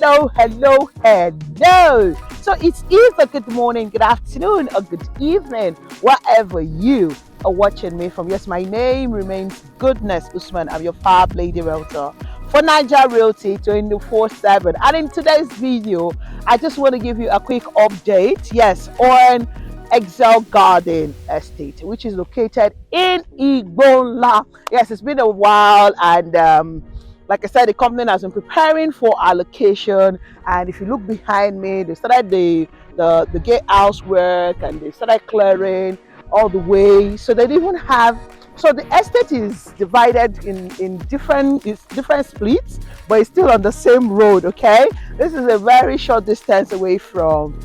Hello. So it's either good morning, good afternoon, or good evening, wherever you are watching me from. Yes, my name remains Goodness Usman. I'm your Fab Lady Realtor for Niger Realty 24/7. And in today's video, I just want to give you a quick update, yes, on Excel Garden Estate, which is located in Igbonla. Yes, it's been a while, and like I said, the company has been preparing for allocation. And if you look behind me, they started the gatehouse work, and they started clearing all the way. So they even have, so the estate is divided in different splits, but it's still on the same road. Okay, this is a very short distance away from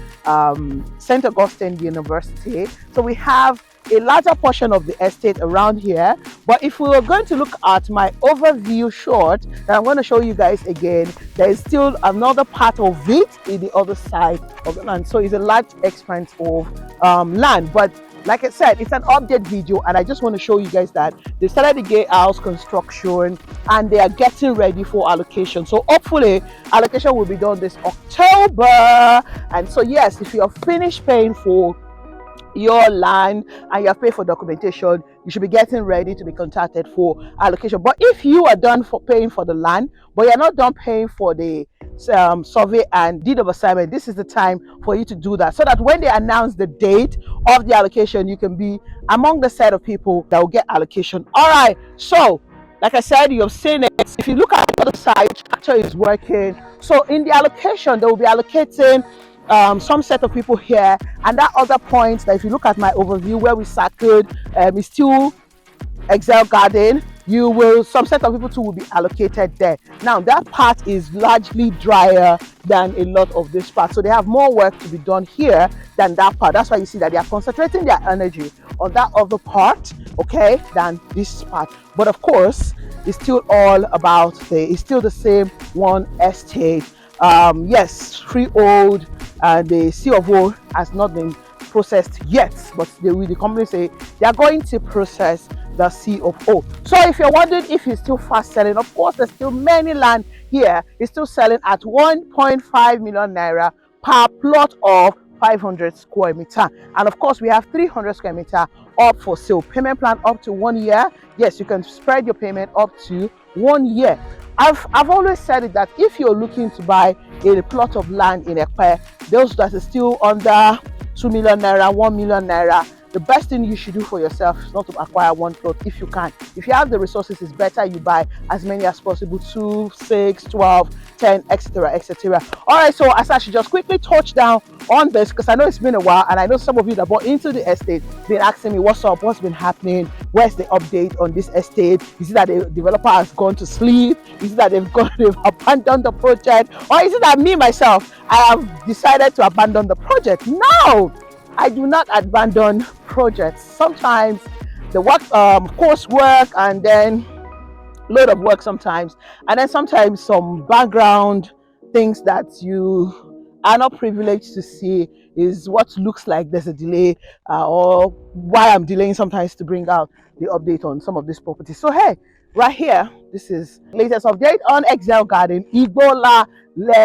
St. Augustine University. So we have a larger portion of the estate around here. But if we were going to look at my overview shot that I'm going to show you guys again, there is still another part of it in the other side of the land. So it's a large expanse of land. But like I said, it's an update video, and I just want to show you guys that they started the gatehouse construction and they are getting ready for allocation. So hopefully allocation will be done this October. And so yes, if you are finished paying for your land and you have paid for documentation, you should be getting ready to be contacted for allocation. But if you are done for paying for the land, but you're not done paying for the survey and deed of assignment, this is the time for you to do that, so that when they announce the date of the allocation, you can be among the set of people that will get allocation. All right, so like I said, you've seen it. If you look at the other side, tractor is working. So in the allocation, they will be allocating some set of people here, and that other point that if you look at my overview where we circled is still Excel Garden. You will, some set of people too will be allocated there. Now that part is largely drier than a lot of this part, so they have more work to be done here than that part. That's why you see that they are concentrating their energy on that other part, okay, than this part. But of course, it's still all about it's still the same one estate. Yes, freehold, and the C of O has not been processed yet, but the company say they are going to process the C of O. So if you're wondering if it's still fast selling, of course there's still many land here. It's still selling at 1.5 million naira per plot of 500 square meter, and of course we have 300 square meter up for sale. Payment plan up to 1 year. Yes, you can spread your payment up to 1 year. I've always said it that if you're looking to buy a plot of land in Epe, those that are still under 2 million naira, 1 million naira, the best thing you should do for yourself is not to acquire one plot. If you can, if you have the resources, it's better you buy as many as possible, 2, 6, 12, 10, etc, etc. All right, so as I should just quickly touch down on this, because I know it's been a while, and I know some of you that bought into the estate been asking me what's up, what's been happening, where's the update on this estate. Is it that the developer has gone to sleep? Is it that they've abandoned the project? Or is it that me myself, I have decided to abandon the project? No, I do not abandon projects. Sometimes the work, coursework, and then load of work sometimes, and then sometimes some background things that you are not privileged to see is what looks like there's a delay, or why I'm delaying sometimes to bring out the update on some of these properties. So hey, right here, this is latest update on Excel Garden Igbonla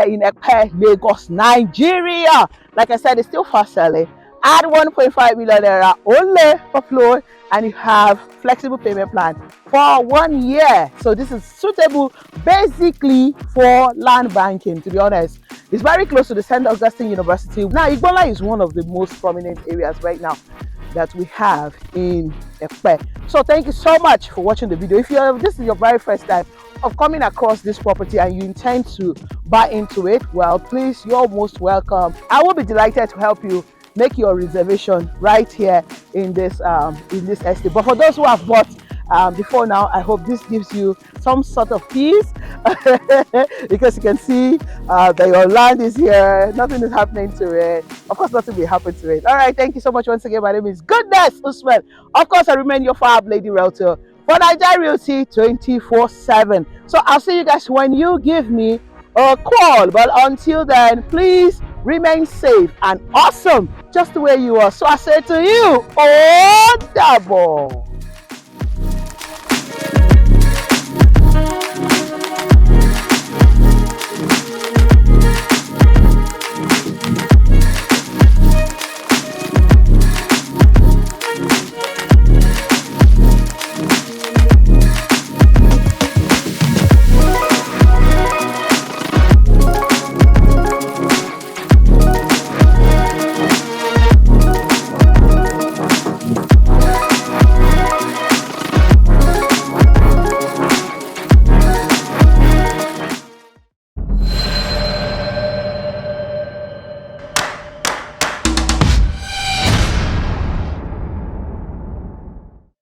in Epe, Lagos, Nigeria. Like I said, it's still fast selling at 1.5 million naira only per floor, and you have flexible payment plan for 1 year. So this is suitable basically for land banking. To be honest, it's very close to the St. Augustine University. Now Igbonla is one of the most prominent areas right now that we have in Epe. So thank you so much for watching the video. If this is your very first time of coming across this property and you intend to buy into it, well, please, you're most welcome. I will be delighted to help you make your reservation right here in this estate. But for those who have bought before now, I hope this gives you some sort of peace because you can see that your land is here, nothing is happening to it. Of course, nothing will happen to it. All right, thank you so much once again. My name is Goodness Usman. Of course, I remain your Fab Lady Realtor for Niger Realty 24/7. So I'll see you guys when you give me a call. But until then, please remain safe and awesome just the way you are. So I say to you, oh double.